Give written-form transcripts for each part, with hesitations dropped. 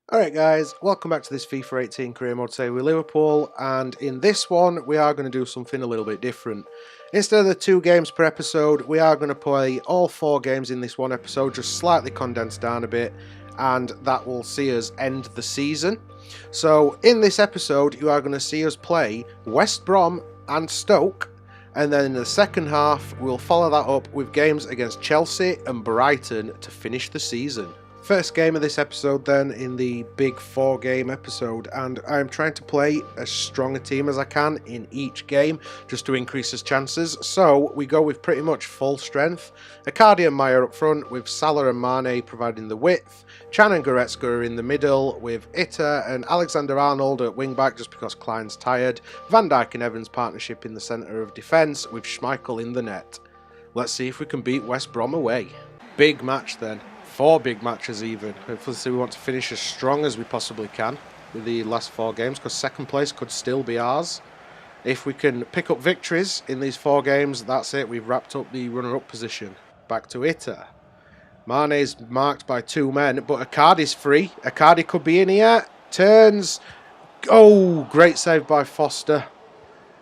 Alright guys, welcome back to this FIFA 18 career mode today with Liverpool, and in this one we are going to do something a little bit different. Instead of the 2 games per episode, we are going to play all 4 games in this one episode, just slightly condensed down a bit, and that will see us end the season. So in this episode you are going to see us play West Brom and Stoke, and then in the second half we'll follow that up with games against Chelsea and Brighton to finish the season. First game of this episode then in the big 4-game episode, and I'm trying to play as strong a team as I can in each game just to increase his chances. So we go with pretty much full strength. Icardi and Maya up front with Salah and Mane providing the width. Can and Goretzka are in the middle with Ita and Alexander-Arnold at wing-back just because Klein's tired. Van Dijk and Evans partnership in the centre of defence with Schmeichel in the net. Let's see if we can beat West Brom away. Big match then. 4 big matches even. Hopefully we want to finish as strong as we possibly can with the last 4 games, because second place could still be ours. If we can pick up victories in these 4 games, that's it. We've wrapped up the runner-up position. Back to Ita. Mane's marked by 2 men, but Icardi's free. Icardi could be in here. Turns. Oh, great save by Foster.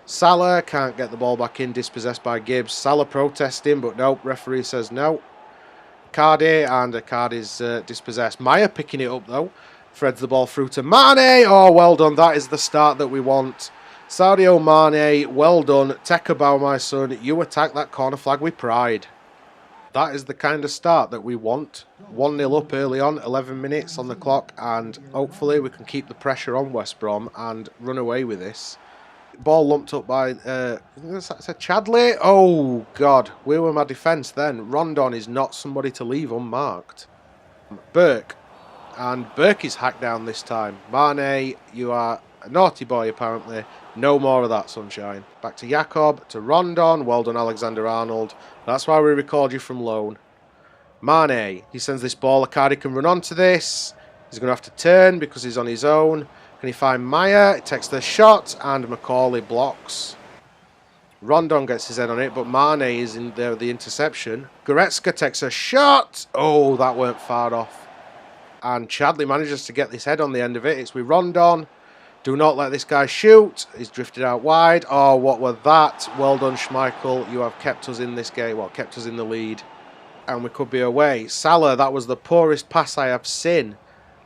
Salah can't get the ball back in, dispossessed by Gibbs. Salah protesting, but no, referee says no. Icardi, and Icardi's dispossessed. Maya picking it up though. Threads the ball through to Mane. Oh, well done. That is the start that we want. Sadio Mane, well done. Take a bow, my son. You attack that corner flag with pride. That is the kind of start that we want. 1-0 up early on, 11 minutes on the clock, and hopefully we can keep the pressure on West Brom and run away with this. Ball lumped up by Chadley. Oh God, where were my defence then? Rondon is not somebody to leave unmarked. Burke, and Burke is hacked down this time. Mane, you are a naughty boy apparently. No more of that, sunshine. Back to Jakob, to Rondon. Well done, Alexander-Arnold. That's why we record you from loan. Mane, he sends this ball. Icardi can run onto this. He's going to have to turn because he's on his own. Can he find Maya? It takes the shot, and Macaulay blocks. Rondon gets his head on it, but Mane is in there with the interception. Goretzka takes a shot. Oh, that weren't far off. And Chadley manages to get this head on the end of it. It's with Rondon. Do not let this guy shoot. He's drifted out wide. Oh, what were that? Well done, Schmeichel. You have kept us in this game. Well, kept us in the lead. And we could be away. Salah, that was the poorest pass I have seen.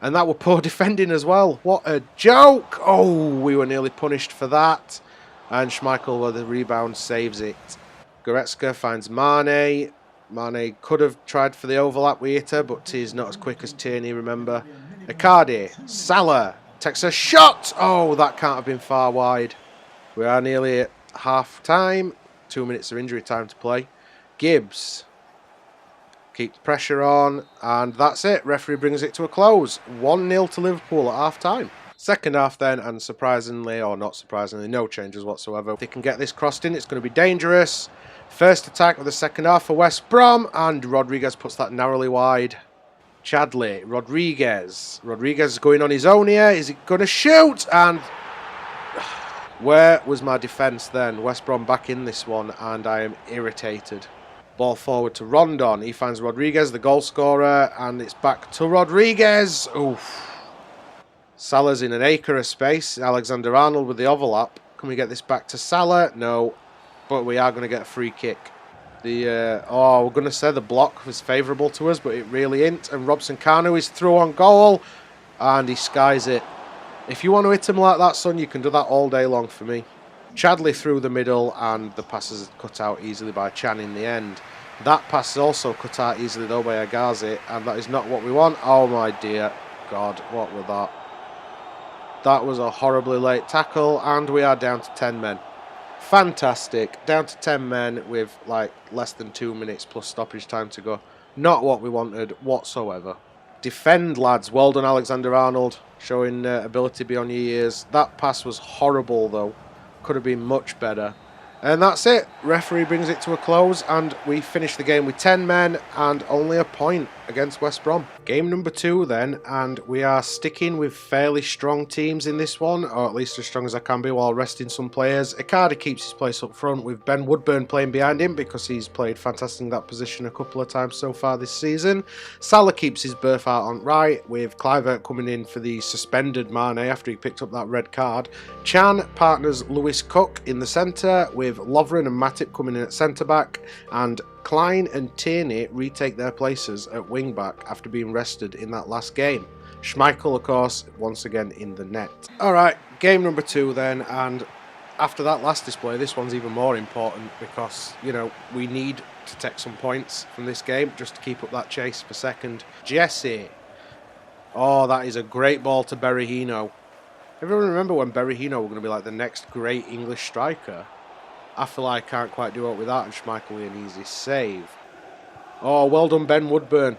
And that were poor defending as well. What a joke. Oh, we were nearly punished for that. And Schmeichel, with the rebound, saves it. Goretzka finds Mane. Mane could have tried for the overlap with Ita, but he's not as quick as Tierney, remember. Icardi. Salah takes a shot. Oh, that can't have been far wide. We are nearly at half time. 2 minutes of injury time to play. Gibbs. Keep the pressure on, and that's it. Referee brings it to a close. 1-0 to Liverpool at half-time. Second half then, and surprisingly, or not surprisingly, no changes whatsoever. If they can get this crossed in, it's going to be dangerous. First attack of the second half for West Brom, and Rodriguez puts that narrowly wide. Chadley, Rodriguez. Rodriguez is going on his own here. Is he going to shoot? And where was my defence then? West Brom back in this one, and I am irritated. Ball forward to Rondon. He finds Rodriguez, the goal scorer, and it's back to Rodriguez. Oof. Salah's in an acre of space. Alexander-Arnold with the overlap. Can we get this back to Salah? No. But we are going to get a free kick. We're going to say the block was favourable to us, but it really ain't. And Robson Kanu is through on goal, and he skies it. If you want to hit him like that, son, you can do that all day long for me. Chadley through the middle, and the pass is cut out easily by Chan in the end. That pass is also cut out easily though by Agazi, and that is not what we want. Oh my dear God, what was that? That was a horribly late tackle, and we are down to 10 men. Fantastic. Down to 10 men with like less than 2 minutes plus stoppage time to go. Not what we wanted whatsoever. Defend, lads. Well done, Alexander-Arnold. Showing ability beyond your years. That pass was horrible though. Could have been much better. And that's it. Referee brings it to a close, and we finish the game with 10 men and only a point against West Brom. Game number 2 then, and we are sticking with fairly strong teams in this one, or at least as strong as I can be while resting some players. Icardi keeps his place up front with Ben Woodburn playing behind him because he's played fantastic in that position a couple of times so far this season. Salah keeps his berth out on right with Kluivert coming in for the suspended Mane after he picked up that red card. Chan partners Lewis Cook in the centre with Lovren and Matip coming in at centre back, and Klein and Tierney retake their places at wing back after being rested in that last game. Schmeichel, of course, once again in the net. Alright, game number 2 then, and after that last display, this one's even more important because, you know, we need to take some points from this game just to keep up that chase for second. Jesse. Oh, that is a great ball to Berahino. Everyone remember when Berahino were going to be like the next great English striker? I feel like I can't quite do it with that, and Schmeichel with an easy save. Oh, well done, Ben Woodburn.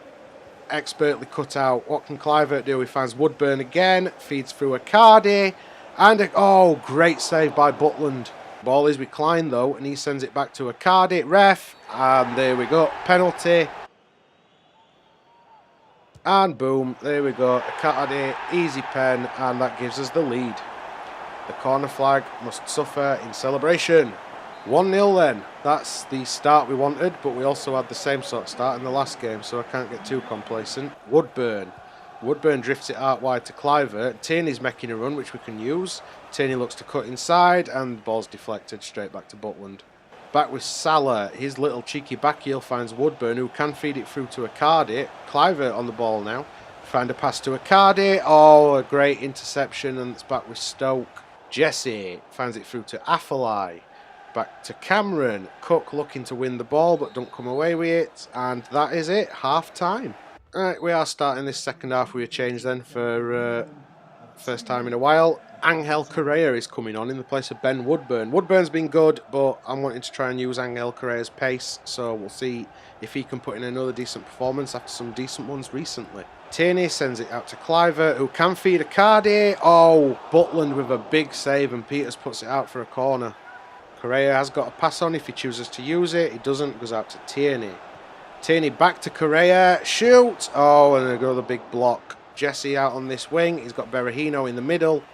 Expertly cut out. What can Kluivert do? He finds Woodburn again, feeds through Icardi, and oh, great save by Butland. Ball is with Klein though, and he sends it back to Icardi. Ref, and there we go, penalty. And boom, there we go, Icardi, easy pen, and that gives us the lead. The corner flag must suffer in celebration. 1-0 then. That's the start we wanted, but we also had the same sort of start in the last game, so I can't get too complacent. Woodburn. Woodburn drifts it out wide to Kluivert. Tierney's making a run, which we can use. Tierney looks to cut inside, and the ball's deflected straight back to Butland. Back with Salah. His little cheeky back heel finds Woodburn, who can feed it through to Icardi. Kluivert on the ball now. Find a pass to Icardi. Oh, a great interception, and it's back with Stoke. Jesse finds it through to Afellay. Back to Cameron. Cook looking to win the ball, but don't come away with it. And that is it. Half time. Alright, we are starting this second half with a change then for first time in a while. Angel Correa is coming on in the place of Ben Woodburn. Woodburn's been good, but I'm wanting to try and use Angel Correa's pace, so we'll see if he can put in another decent performance after some decent ones recently. Tierney sends it out to Kluivert, who can feed Icardi. Oh, Butland with a big save, and Peters puts it out for a corner. Correa has got a pass on if he chooses to use it. He doesn't, goes out to Tierney. Tierney back to Correa, shoot! Oh, and another big block. Jesse out on this wing, he's got Berahino in the middle.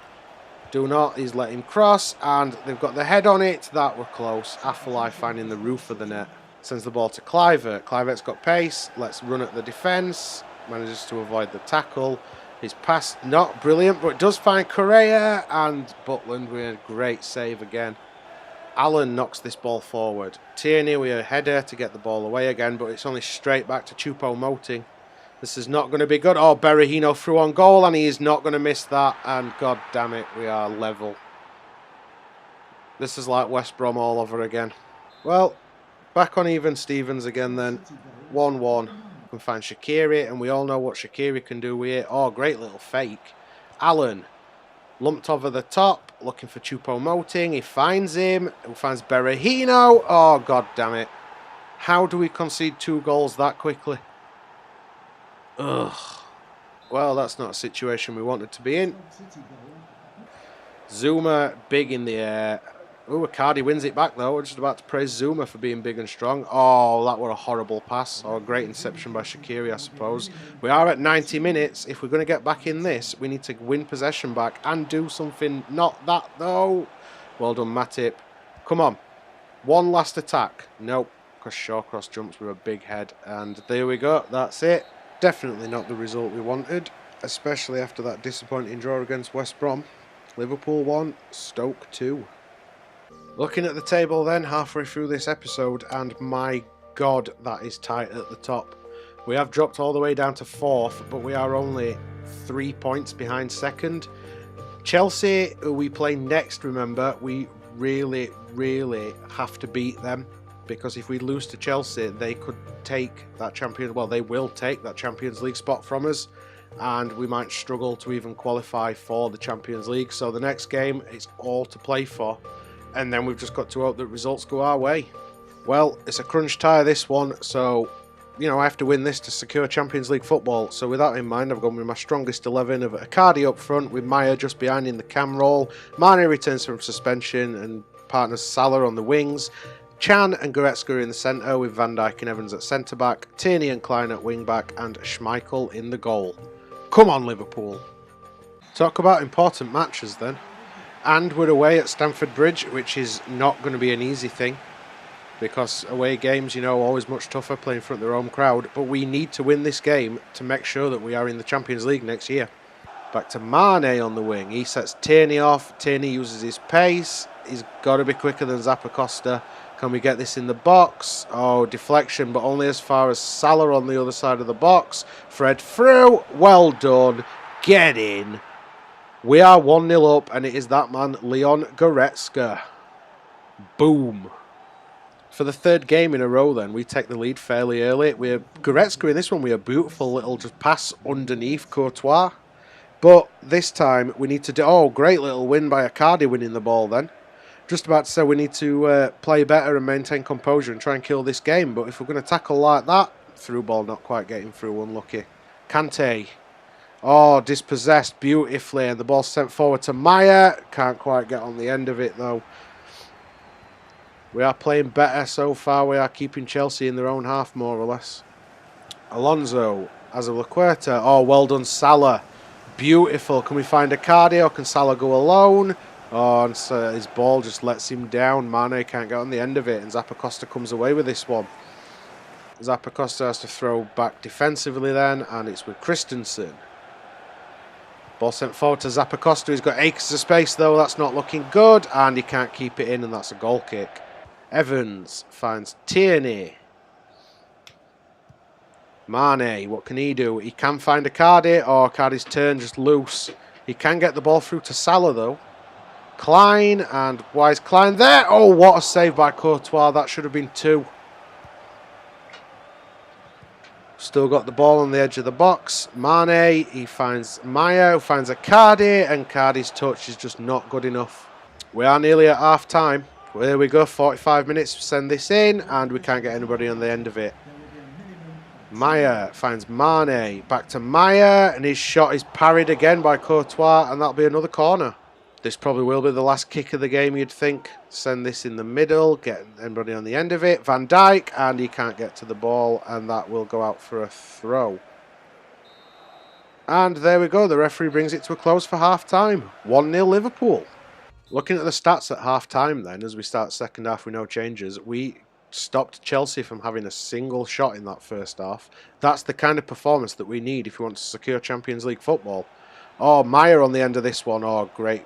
Do not, he's let him cross, and they've got the head on it. That were close. Afellay finding the roof of the net. Sends the ball to Kluivert. Kluivert's got pace, let's run at the defence. Manages to avoid the tackle. His pass, not brilliant, but it does find Correa, and Butland with a great save again. Allen knocks this ball forward. Tierney with a header to get the ball away again, but it's only straight back to Choupo-Moting. This is not going to be good. Oh, Berahino through on goal, and he is not going to miss that. And god damn it, we are level. This is like West Brom all over again. Well, back on even Stevens again then. 1-1. We can find Shaqiri, and we all know what Shaqiri can do with it. Oh, great little fake. Allen. Lumped over the top, looking for Choupo-Moting. He finds him. He finds Berahino. Oh, god damn it. How do we concede 2 goals that quickly? Ugh. Well, that's not a situation we wanted to be in. Zuma, big in the air. Ooh, Icardi wins it back though. We're just about to praise Zuma for being big and strong. Oh, that were a horrible pass. Or a great interception by Shaqiri, I suppose. We are at 90 minutes. If we're going to get back in this, we need to win possession back and do something. Not that though. Well done, Matip. Come on. One last attack. Nope. Because Shawcross jumps with a big head. And there we go. That's it. Definitely not the result we wanted. Especially after that disappointing draw against West Brom. Liverpool 1, Stoke 2. Looking at the table then, halfway through this episode, and my god, that is tight at the top. We have dropped all the way down to 4th, but we are only 3 points behind 2nd. Chelsea, who we play next, remember, we really, really have to beat them, because if we lose to Chelsea, they could take that they will take that Champions League spot from us, and we might struggle to even qualify for the Champions League. So the next game, it's all to play for. And then we've just got to hope that results go our way. Well, it's a crunch tie this one, so, you know, I have to win this to secure Champions League football. So with that in mind, I've gone with my strongest 11 of Icardi up front, with Maya just behind in the cam role. Mane returns from suspension and partners Salah on the wings. Chan and Goretzka in the centre with Van Dijk and Evans at centre-back, Tierney and Klein at wing-back and Schmeichel in the goal. Come on, Liverpool. Talk about important matches then. And we're away at Stamford Bridge, which is not going to be an easy thing. Because away games, you know, always much tougher playing in front of their home crowd. But we need to win this game to make sure that we are in the Champions League next year. Back to Mane on the wing. He sets Tierney off. Tierney uses his pace. He's got to be quicker than Zappacosta. Can we get this in the box? Oh, deflection, but only as far as Salah on the other side of the box. Fred through. Well done. Get in. We are 1-0 up, and it is that man, Leon Goretzka. Boom. For the third game in a row then, we take the lead fairly early. We're Goretzka in this one, we a beautiful little just pass underneath Courtois. But this time we need to do... Oh, great little win by Icardi winning the ball then. Just about to say we need to play better and maintain composure and try and kill this game. But if we're going to tackle like that, through ball not quite getting through, unlucky. Kante. Oh, dispossessed beautifully. And the ball sent forward to Maya. Can't quite get on the end of it though. We are playing better so far. We are keeping Chelsea in their own half, more or less. Alonso, Azpilicueta. Oh, well done, Salah. Beautiful. Can we find Icardi or can Salah go alone? Oh, and so his ball just lets him down. Mane can't get on the end of it, and Zappacosta comes away with this one. Zappacosta has to throw back defensively then, and it's with Christensen. Ball sent forward to Zappacosta. He's got acres of space, though. That's not looking good, and he can't keep it in, and that's a goal kick. Evans finds Tierney. Mane, what can he do? He can find Icardi. Oh, Icardi's turn just loose. He can get the ball through to Salah, though. Klein, and why is Klein there? Oh, what a save by Courtois. That should have been 2. Still got the ball on the edge of the box. Mane, he finds Maya, who finds Icardi, and Icardi's touch is just not good enough. We are nearly at half time. There we go, 45 minutes to send this in, and we can't get anybody on the end of it. Maya finds Mane, back to Maya, and his shot is parried again by Courtois, and that'll be another corner. This probably will be the last kick of the game, you'd think. Send this in the middle, get anybody on the end of it. Van Dijk, and he can't get to the ball, and that will go out for a throw. And there we go, the referee brings it to a close for half-time. 1-0 Liverpool. Looking at the stats at half-time then, as we start second half with no changes, we stopped Chelsea from having a single shot in that first half. That's the kind of performance that we need if we want to secure Champions League football. Oh, Meyer on the end of this one. Oh, great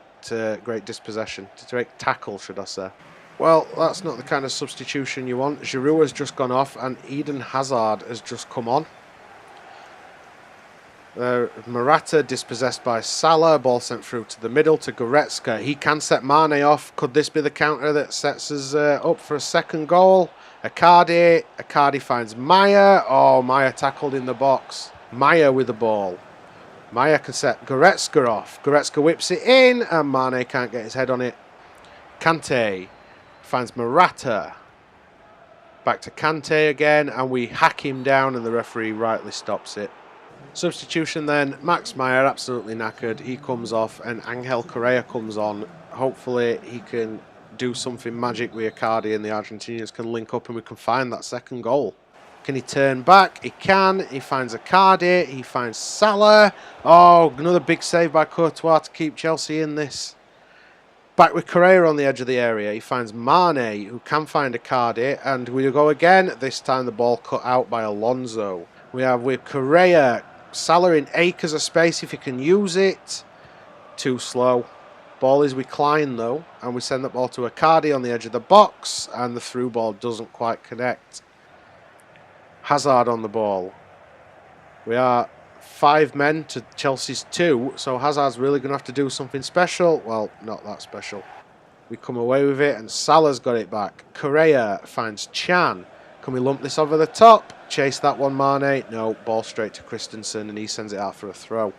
dispossession. Great tackle, should I say. Well, that's not the kind of substitution you want. Giroud has just gone off and Eden Hazard has just come on. Morata dispossessed by Salah. Ball sent through to the middle to Goretzka. He can set Mane off. Could this be the counter that sets us up for a second goal? Icardi. Icardi finds Maya. Oh, Maya tackled in the box. Maya with the ball. Maya can set Goretzka off. Goretzka whips it in and Mane can't get his head on it. Kante finds Morata. Back to Kante again, and we hack him down and the referee rightly stops it. Substitution then, Max Meyer absolutely knackered. He comes off and Angel Correa comes on. Hopefully he can do something magic with Icardi and the Argentinians can link up and we can find that second goal. Can he turn back? He can. He finds Icardi. He finds Salah. Oh, another big save by Courtois to keep Chelsea in this. Back with Correa on the edge of the area. He finds Mane, who can find Icardi. And we go again. This time the ball cut out by Alonso. We have with Correa. Salah in acres of space if he can use it. Too slow. Ball is with Klein though. And we send the ball to Icardi on the edge of the box. And the through ball doesn't quite connect. Hazard on the ball. We are 5 men to Chelsea's 2, so Hazard's really going to have to do something special. Well, not that special. We come away with it, and Salah's got it back. Correa finds Chan. Can we lump this over the top? Chase that one, Mane. No, ball straight to Christensen, and he sends it out for a throw.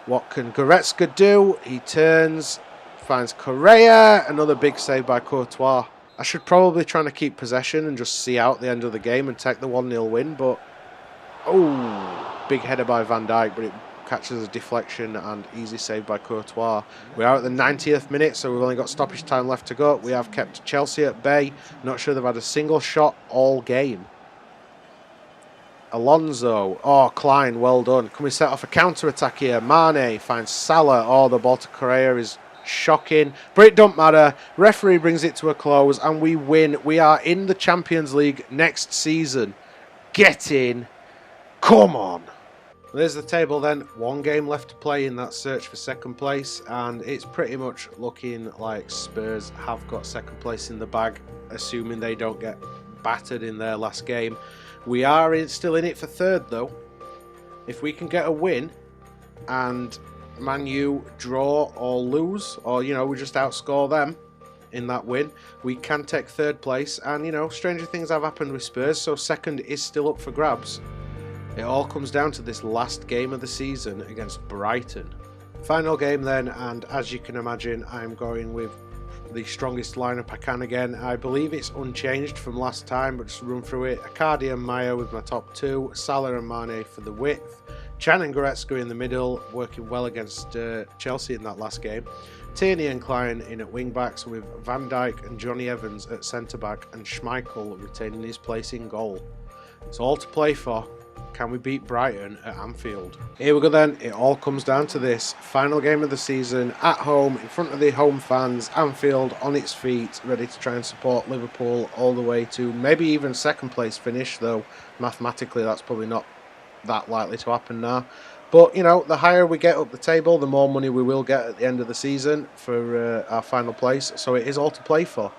What can Goretzka do? He turns, finds Correa. Another big save by Courtois. I should probably try to keep possession and just see out the end of the game and take the 1-0 win, but... Oh, big header by Van Dijk, but it catches a deflection and easy save by Courtois. We are at the 90th minute, so we've only got stoppage time left to go. We have kept Chelsea at bay. Not sure they've had a single shot all game. Alonso. Oh, Klein, well done. Can we set off a counter-attack here? Mane finds Salah. Oh, the ball to Correa is shocking. But it don't matter. Referee brings it to a close and we win. We are in the Champions League next season. Get in. Come on. There's the table then. One game left to play in that search for second place. And it's pretty much looking like Spurs have got second place in the bag, assuming they don't get battered in their last game. We are still in it for third though. If we can get a win and Man U draw or lose, or we just outscore them in that win, we can take third place. And stranger things have happened with Spurs, so second is still up for grabs. It all comes down to this last game of the season against Brighton. Final game then, and as you can imagine, I'm going with the strongest lineup I can again. I believe it's unchanged from last time, but just run through it. Icardi and Maya with my top two, Salah and Mane for the width, Can and Goretzka in the middle, working well against Chelsea in that last game. Tierney and Klein in at wing backs, with Van Dijk and Johnny Evans at centre back, and Schmeichel retaining his place in goal. It's all to play for. Can we beat Brighton at Anfield? Here we go then. It all comes down to this. Final game of the season, at home, in front of the home fans, Anfield on its feet, ready to try and support Liverpool all the way to maybe even second place finish, though mathematically that's probably not that likely to happen now. But, the higher we get up the table, the more money we will get at the end of the season for our final place. So it is all to play for.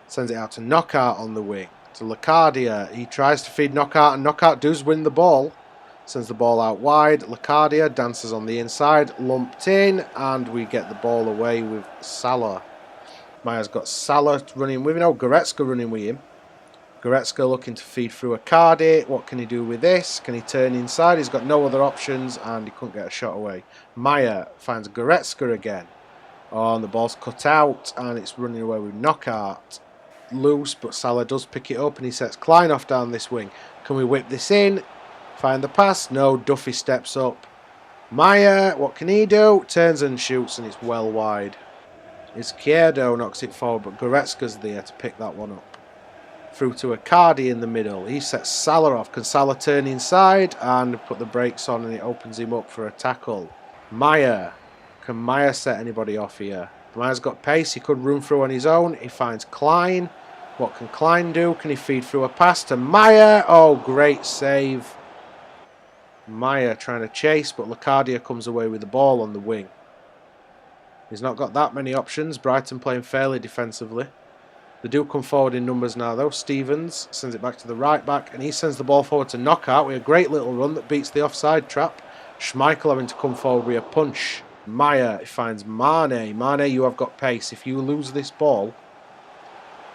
Sends it out to Knockout on the wing. To Locadia. He tries to feed Knockout, and Knockout does win the ball. Sends the ball out wide. Locadia dances on the inside, lumped in, and we get the ball away with Salah. Maya's got Salah running with him. Oh, Goretzka running with him. Goretzka looking to feed through Icardi. What can he do with this? Can he turn inside? He's got no other options, and he couldn't get a shot away. Maya finds Goretzka again. Oh, and the ball's cut out, and it's running away with Knockout. Loose, but Salah does pick it up and he sets Klein off down this wing. Can we whip this in? Find the pass? No, Duffy steps up. Maya, what can he do? Turns and shoots and it's well wide. Izquierdo knocks it forward, but Goretzka's there to pick that one up. Through to Icardi in the middle. He sets Salah off. Can Salah turn inside and put the brakes on, and it opens him up for a tackle. Maya. Can Maya set anybody off here? Maya's got pace. He could run through on his own. He finds Klein. What can Klein do? Can he feed through a pass to Maya? Oh, great save. Maya trying to chase, but Locadia comes away with the ball on the wing. He's not got that many options. Brighton playing fairly defensively. They do come forward in numbers now, though. Stevens sends it back to the right back, and he sends the ball forward to Knockout with a great little run that beats the offside trap. Schmeichel having to come forward with a punch. Maya finds Mane. Mane, you have got pace. If you lose this ball,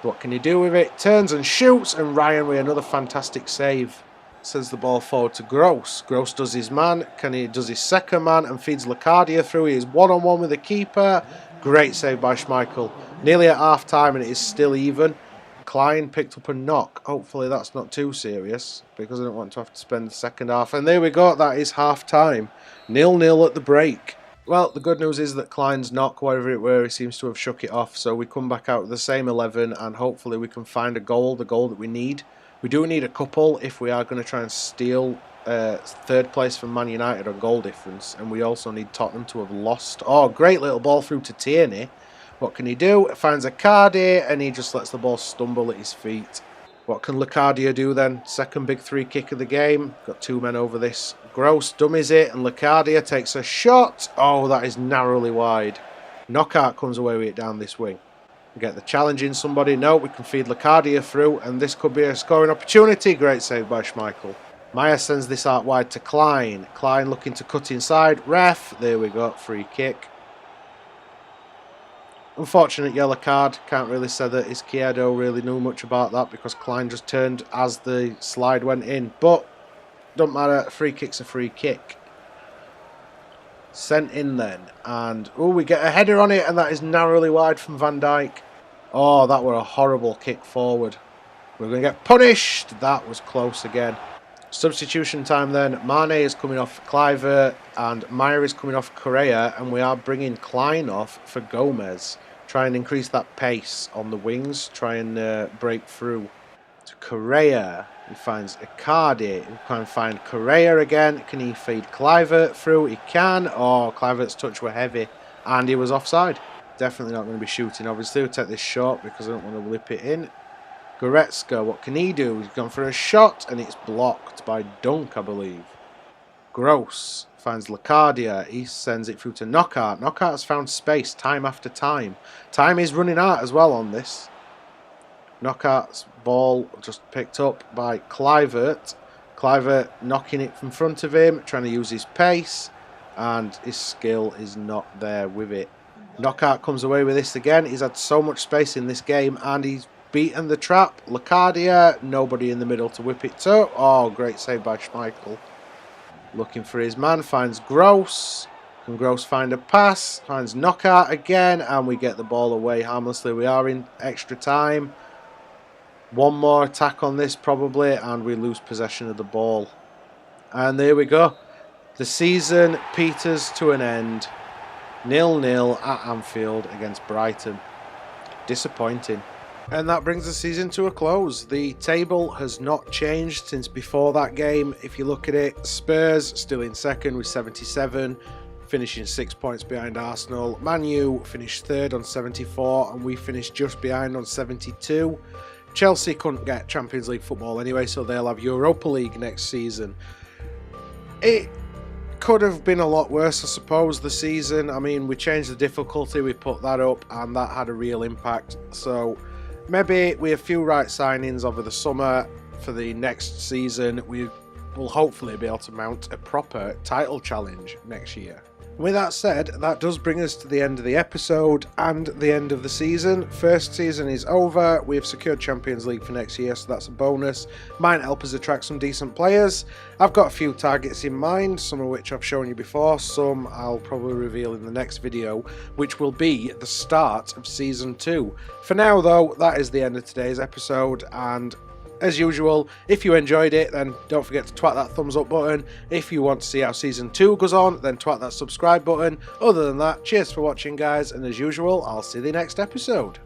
what can you do with it? Turns and shoots, and Ryan with another fantastic save. Sends the ball forward to Gross. Gross does his man. Does his second man and feeds Locadia through. He is one-on-one with the keeper. Great save by Schmeichel. Nearly at half-time, and it is still even. Klein picked up a knock. Hopefully that's not too serious, because I don't want to have to spend the second half. And there we go. That is half-time. 0-0 at the break. Well, the good news is that Klein's knock, whatever it were, he seems to have shook it off. So we come back out with the same 11, and hopefully we can find a goal, the goal that we need. We do need a couple if we are going to try and steal third place from Man United on goal difference. And we also need Tottenham to have lost. Oh, great little ball through to Tierney. What can he do? Finds Icardi, and he just lets the ball stumble at his feet. What can Locadia do then? Second big free kick of the game. Got two men over this. Gross dummies it, and Locadia takes a shot. Oh, that is narrowly wide. Knockout comes away with it down this wing. We get the challenge in somebody. No, we can feed Locadia through, and this could be a scoring opportunity. Great save by Schmeichel. Maya sends this out wide to Klein. Klein looking to cut inside. Ref. There we go. Free kick. Unfortunate yellow card. Can't really say that Izquierdo really knew much about that, because Klein just turned as the slide went in. But don't matter. A free kick's a free kick. Sent in then. And, oh, we get a header on it, and that is narrowly wide from Van Dijk. Oh, that were a horrible kick forward. We're going to get punished. That was close again. Substitution time then. Mane is coming off Cliver and Meyer is coming off Correa, and we are bringing Klein off for Gomez. Try and increase that pace on the wings, try and break through to Correa. He finds Icardi. He can find Correa again. Can he feed Clivert through? He can. Oh, Clivert's touch were heavy and he was offside. Definitely not going to be shooting, obviously. We'll take this shot because I don't want to whip it in. Goretzka, what can he do? He's gone for a shot and it's blocked by Dunk, I believe. Gross finds Lacardia. He sends it through to Knockout. Knockout has found space time after time. Time is running out as well on this. Knockout's ball just picked up by Clivert. Clivert knocking it from front of him, trying to use his pace, and his skill is not there with it. Knockout comes away with this again. He's had so much space in this game, and he's beaten the trap. Lacardia, nobody in the middle to whip it to. Oh, great save by Schmeichel. Looking for his man, finds Gross. Can Gross find a pass? Finds Knockout again, and we get the ball away harmlessly. We are in extra time. One more attack on this probably, and we lose possession of the ball. And there we go. The season peters to an end. 0-0 at Anfield against Brighton. Disappointing. And that brings the season to a close. The table has not changed since before that game. If you look at it, Spurs still in second with 77, finishing 6 points behind Arsenal. Man U finished third on 74, and we finished just behind on 72. Chelsea couldn't get Champions League football anyway, so they'll have Europa League next season. It could have been a lot worse, I suppose, the season. I mean, we changed the difficulty, we put that up, and that had a real impact. So maybe with a few right signings over the summer for the next season, we will hopefully be able to mount a proper title challenge next year. With that said, that does bring us to the end of the episode and the end of the season. First season is over. We have secured Champions League for next year, so that's a bonus. Might help us attract some decent players. I've got a few targets in mind, some of which I've shown you before. Some I'll probably reveal in the next video, which will be the start of Season 2. For now, though, that is the end of today's episode, and as usual, if you enjoyed it, then don't forget to twat that thumbs up button. If you want to see how Season 2 goes on, then twat that subscribe button. Other than that, cheers for watching, guys, and as usual, I'll see you in the next episode.